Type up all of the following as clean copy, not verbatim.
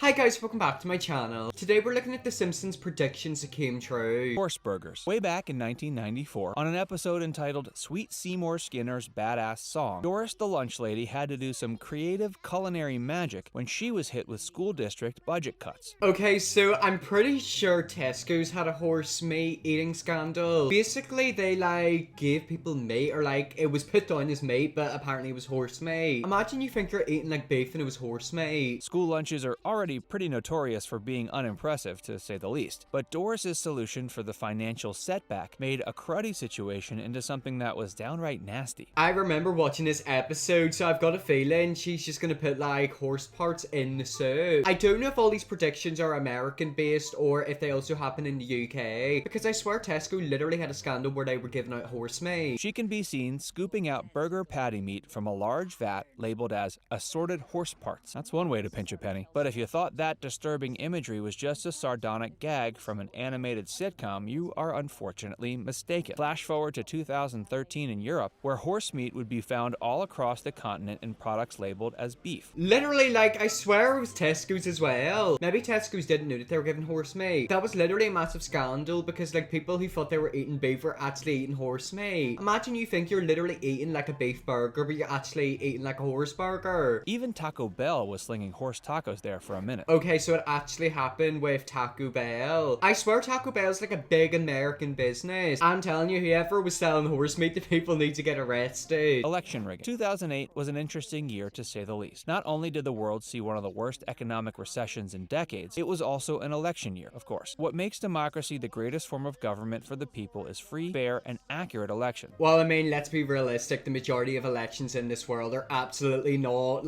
Hi guys, welcome back to my channel. Today we're looking at the Simpsons predictions that came true. Horse burgers. Way back in 1994, on an episode entitled Sweet Seymour Skinner's Badass Song, Doris the lunch lady had to do some creative culinary magic when she was hit with school district budget cuts. Okay, so I'm pretty sure Tesco's had a horse meat eating scandal. Basically, they gave people meat, or it was put down as meat, but apparently it was horse meat. Imagine you think you're eating beef and it was horse meat. School lunches are already pretty notorious for being unimpressive, to say the least. But Doris's solution for the financial setback made a cruddy situation into something that was downright nasty. I remember watching this episode, so I've got a feeling she's just gonna put horse parts in the soup. I don't know if all these predictions are American based or if they also happen in the UK, because I swear Tesco literally had a scandal where they were giving out horse meat. She can be seen scooping out burger patty meat from a large vat labeled as assorted horse parts. That's one way to pinch a penny. But if you thought that disturbing imagery was just a sardonic gag from an animated sitcom, you are unfortunately mistaken. Flash forward to 2013 in Europe, where horse meat would be found all across the continent in products labeled as beef. Literally, I swear it was Tesco's as well. Maybe Tesco's didn't know that they were giving horse meat. That was literally a massive scandal because people who thought they were eating beef were actually eating horse meat. Imagine you think you're literally eating a beef burger, but you're actually eating a horse burger. Even Taco Bell was slinging horse tacos there for a minute. Okay, so it actually happened with Taco Bell. I swear Taco Bell's a big American business. I'm telling you, whoever was selling horse meat to people need to get arrested. Election rigging. 2008 was an interesting year to say the least. Not only did the world see one of the worst economic recessions in decades, it was also an election year, of course. What makes democracy the greatest form of government for the people is free, fair, and accurate election. Well, I mean, let's be realistic. The majority of elections in this world are absolutely not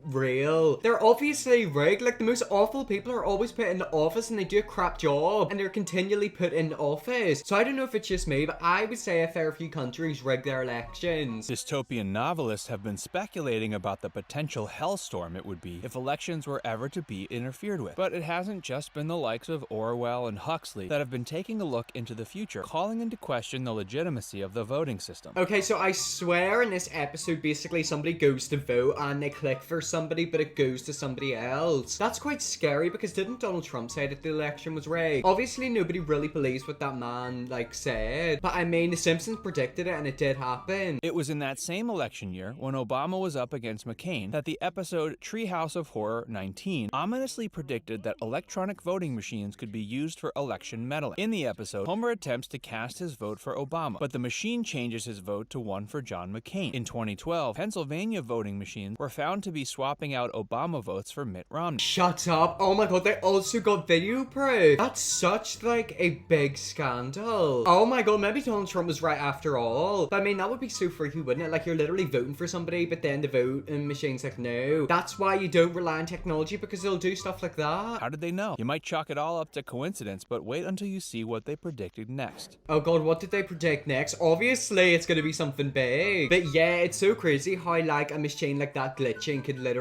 real. They're obviously rigged. The most awful people are always put into office and they do a crap job and they're continually put in office. So I don't know if it's just me, but I would say a fair few countries rig their elections. Dystopian novelists have been speculating about the potential hellstorm it would be if elections were ever to be interfered with. But it hasn't just been the likes of Orwell and Huxley that have been taking a look into the future, calling into question the legitimacy of the voting system. Okay, so I swear in this episode, basically somebody goes to vote and they click for somebody, but it goes to somebody else. That's quite scary because didn't Donald Trump say that the election was rigged? Obviously, nobody really believes what that man, said. But I mean, the Simpsons predicted it and it did happen. It was in that same election year, when Obama was up against McCain, that the episode Treehouse of Horror 19 ominously predicted that electronic voting machines could be used for election meddling. In the episode, Homer attempts to cast his vote for Obama, but the machine changes his vote to one for John McCain. In 2012, Pennsylvania voting machines were found to be swapping out Obama votes for Mitt Romney. Shut up. Oh my god, they also got video proof. That's such a big scandal. Oh my god, maybe Donald Trump was right after all. But I mean, that would be so freaky, wouldn't it? You're literally voting for somebody, but then the voting machine's no. That's why you don't rely on technology, because they'll do stuff like that. How did they know? You might chalk it all up to coincidence, but wait until you see what they predicted next. Oh god, what did they predict next? Obviously, it's gonna be something big. But yeah, it's so crazy how a machine like that glitching could literally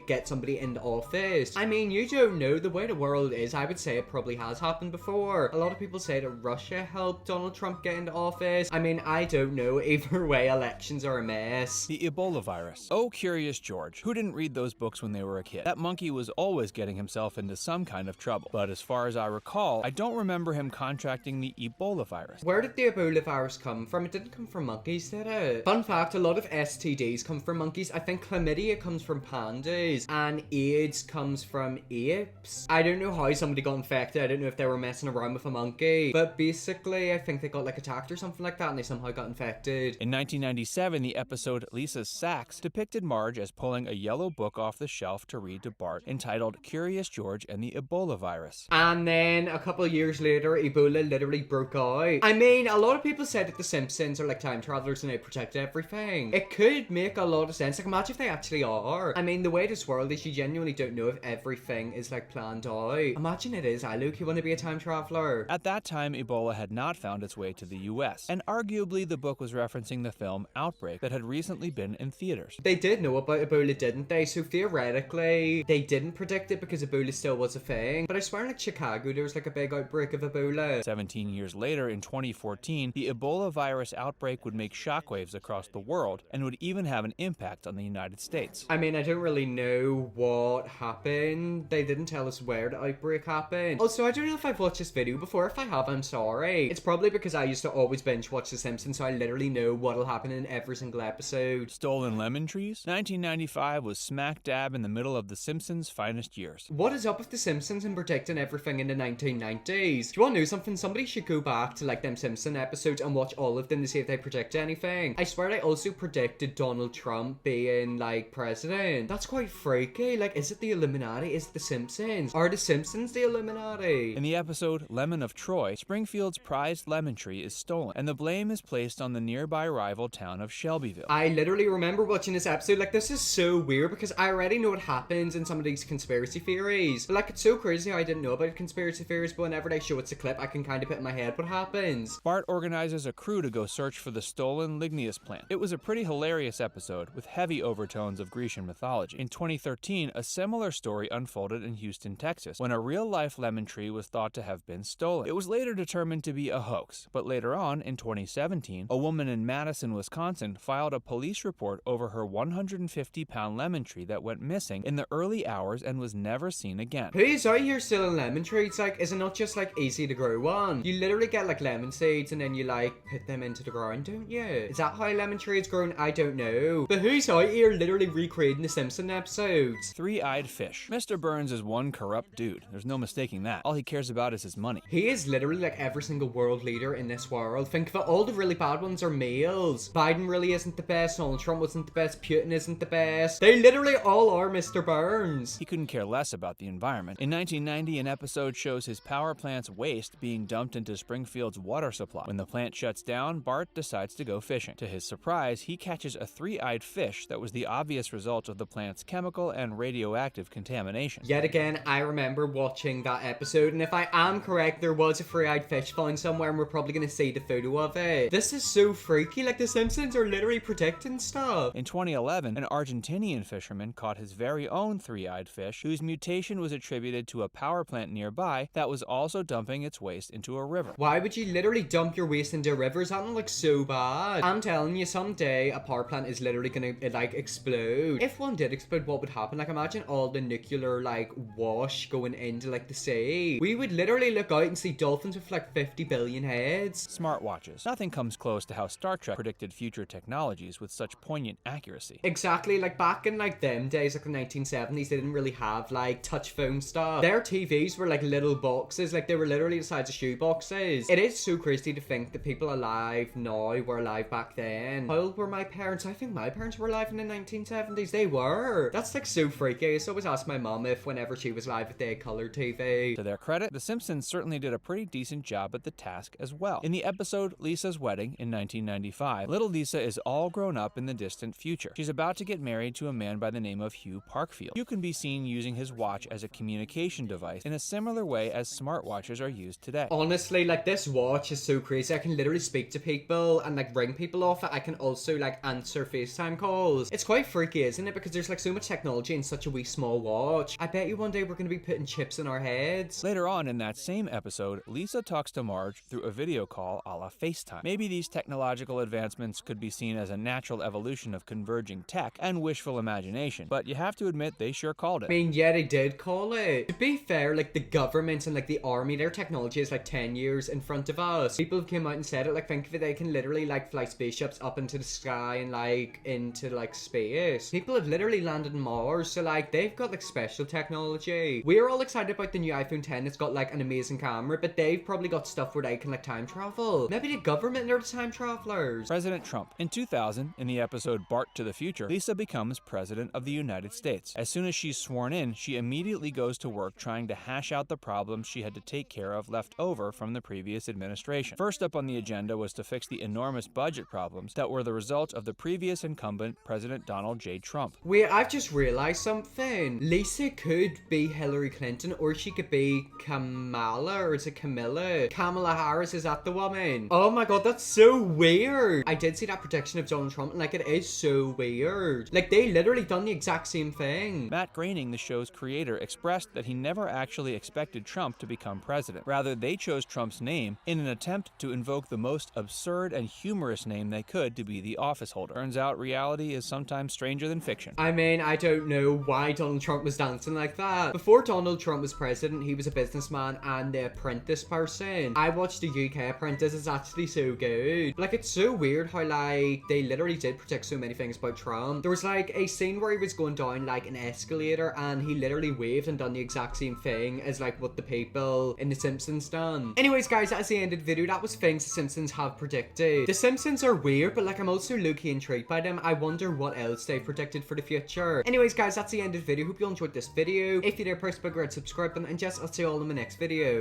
get somebody into office. I mean, you don't know. The way the world is, I would say it probably has happened before. A lot of people say that Russia helped Donald Trump get into office. I mean, I don't know. Either way, elections are a mess. The EBOLA virus. Oh, Curious George. Who didn't read those books when they were a kid? That monkey was always getting himself into some kind of trouble. But as far as I recall, I don't remember him contracting the EBOLA virus. Where did the Ebola virus come from? It didn't come from monkeys, did it? Fun fact, a lot of STDs come from monkeys. I think chlamydia comes from pandas and AIDS comes from apes. I don't know how somebody got infected. I don't know if they were messing around with a monkey, but basically I think they got attacked or something like that and they somehow got infected. In 1997, the episode Lisa's Sacks depicted Marge as pulling a yellow book off the shelf to read to Bart entitled Curious George and the Ebola virus. And then a couple of years later, Ebola literally broke out. I mean, a lot of people said that the Simpsons are time travelers and they protect everything. It could make a lot of sense. Imagine if they actually are. I mean, the way this world is, you genuinely don't know if everything is planned out. Imagine it is. Luke, you want to be a time traveler? At that time, Ebola had not found its way to the US, and arguably the book was referencing the film Outbreak that had recently been in theaters. They did know about Ebola, didn't they? So theoretically, they didn't predict it because Ebola still was a thing. But I swear in Chicago, there was a big outbreak of Ebola. 17 years later, in 2014, the Ebola virus outbreak would make shockwaves across the world and would even have an impact on the United States. I mean, I don't really know what happened. They didn't tell us where the outbreak happened. Also, I don't know if I've watched this video before. If I have, I'm sorry. It's probably because I used to always binge watch The Simpsons, so I literally know what'll happen in every single episode. Stolen lemon trees? 1995 was smack dab in the middle of The Simpsons' finest years. What is up with The Simpsons and predicting everything in the 1990s? Do you want to know something? Somebody should go back to like them Simpson episodes and watch all of them to see if they predict anything. I swear I also predicted Donald Trump being like president. That's quite freaky. Like, is it the Illuminati? Is it the Simpsons? Are the Simpsons the Illuminati? In the episode Lemon of Troy, Springfield's prized lemon tree is stolen, and the blame is placed on the nearby rival town of Shelbyville. I literally remember watching this episode. Like, this is so weird because I already know what happens in some of these conspiracy theories. But like, it's so crazy how I didn't know about conspiracy theories, but whenever they show it's a clip, I can kind of put in my head what happens. Bart organizes a crew to go search for the stolen ligneous plant. It was a pretty hilarious episode with heavy overtones of Grecian mythology. In 2013, a similar story unfolded in Houston, Texas, when a real-life lemon tree was thought to have been stolen. It was later determined to be a hoax, but later on, in 2017, a woman in Madison, Wisconsin, filed a police report over her 150-pound lemon tree that went missing in the early hours and was never seen again. Who's out here stealing lemon trees? Like, is it not just like easy to grow one? You literally get like lemon seeds and then you like put them into the ground, don't you? Is that how a lemon tree is grown? I don't know. But who's out here literally recreating the Simpson episodes? Three-eyed fish. Mr. Burns is one corrupt dude. There's no mistaking that. All he cares about is his money. He is literally like every single world leader in this world. Think of it, all the really bad ones are males. Biden really isn't the best. Donald Trump wasn't the best. Putin isn't the best. They literally all are Mr. Burns. He couldn't care less about the environment. In 1990, an episode shows his power plant's waste being dumped into Springfield's water supply. When the plant shuts down, Bart decides to go fishing. To his surprise, he catches a three-eyed fish that was the obvious result of the plant's chemical and radioactive contamination. Yet again, I remember watching that episode, and if I am correct, there was a three-eyed fish found somewhere, and we're probably going to see the photo of it. This is so freaky. Like, the Simpsons are literally predicting stuff. In 2011, an Argentinian fisherman caught his very own three-eyed fish, whose mutation was attributed to a power plant nearby that was also dumping its waste into a river. Why would you literally dump your waste into rivers? That don't look so bad. I'm telling you, someday a power plant is literally gonna like explode. If one did explode, what would happen? Like, imagine all the nuclear like wash going into like the sea. We would literally look out and see dolphins with like 50 billion heads. Smartwatches. Nothing comes close to how Star Trek predicted future technologies with such poignant accuracy. Exactly, like back in like them days, like the 1970s, they didn't really have like touch phone stuff. Their TVs were like little boxes, like they were literally the size of shoe boxes. It is so crazy to think that people alive now were alive back then. How old were my parents? I think my parents were alive in the 1970s. They were. That's like so freaky. I used to always ask my mom if whenever she was alive if they had colored TV. To their credit, The Simpsons certainly did a pretty decent job at the task as well. In the episode Lisa's Wedding in 1995, little Lisa is all grown up in the distant future. She's about to get married to a man by the name of Hugh Parkfield. Hugh can be seen using his watch as a communication device in a similar way as smartwatches are used today. Honestly, like this watch is so crazy. I can literally speak to people and like ring people off it. I can also like answer FaceTime calls. It's quite freaky, isn't it? Because there's like so much technology in such a wee small watch. I bet you one day we're going to be putting chips in our heads. Later on in that same episode, Lisa talks to Marge through a video call a la FaceTime. Maybe these technological advancements could be seen as a natural evolution of converging tech and wishful imagination, but you have to admit they sure called it. I mean, yeah, they did call it. To be fair, like the government and like the army, their technology is like 10 years in front of us. People have come out and said it, like think of it, they can literally like fly spaceships up into the sky and like into like space. People have literally landed on Mars, so like they've got like special technology. We're all excited about the new iPhone 10. It's got like an amazing camera, but they've probably got stuff where they can like time travel. Maybe the government are the time travelers. President Trump. In 2000, in the episode Bart to the Future, Lisa becomes President of the United States. As soon as she's sworn in, she immediately goes to work trying to hash out the problems she had to take care of left over from the previous administration. First up on the agenda was to fix the enormous budget problems that were the result of the previous incumbent, President Donald J. Trump. Wait, I've just realized something. Lisa could be Hillary Clinton, or she could be Kamala, or is it Camilla? Kamala Harris, is that the woman? Oh my god, that's so weird. I did see that prediction of Donald Trump, and like it is so weird. Like they literally done the exact same thing. Matt Groening, the show's creator, expressed that he never actually expected Trump to become president. Rather, they chose Trump's name in an attempt to invoke the most absurd and humorous name they could to be the office holder. Turns out reality is sometimes stranger than fiction. prediction. I mean, I don't know why Donald Trump was dancing like that. Before Donald Trump was president, he was a businessman and the apprentice person. I watched the UK Apprentice, it's actually so good. Like, it's so weird how, like, they literally did predict so many things about Trump. There was, like, a scene where he was going down, like, an escalator and he literally waved and done the exact same thing as, like, what the people in The Simpsons done. Anyways, guys, that's the end of the video. That was things The Simpsons have predicted. The Simpsons are weird, but, like, I'm also low-key intrigued by them. I wonder what else they've predicted for the future. Anyways, guys, that's the end of the video. Hope you all enjoyed this video. If you did, press the big red subscribe button, and yes, I'll see you all in my next video.